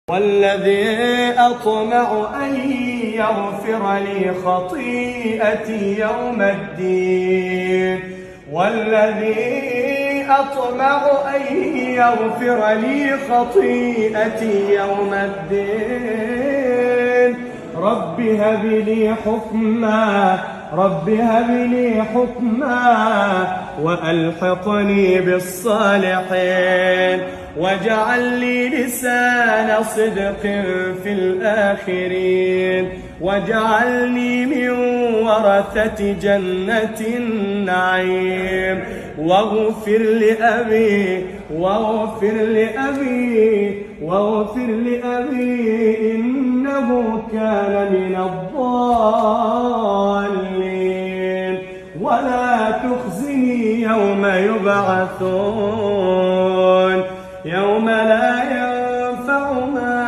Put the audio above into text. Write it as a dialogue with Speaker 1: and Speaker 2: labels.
Speaker 1: والذي أطمع أن يغفر لي خطيئتي يوم الدين والذي أطمع أن يغفر لي خطيئتي يوم الدين رب هب لي حكما وألحقني بالصالحين واجعل لي لسان صدق في الآخرين واجعلني من ورثة جنة النعيم واغفر لأبي إنه كان من الضالين ولا تخزني يوم يبعثون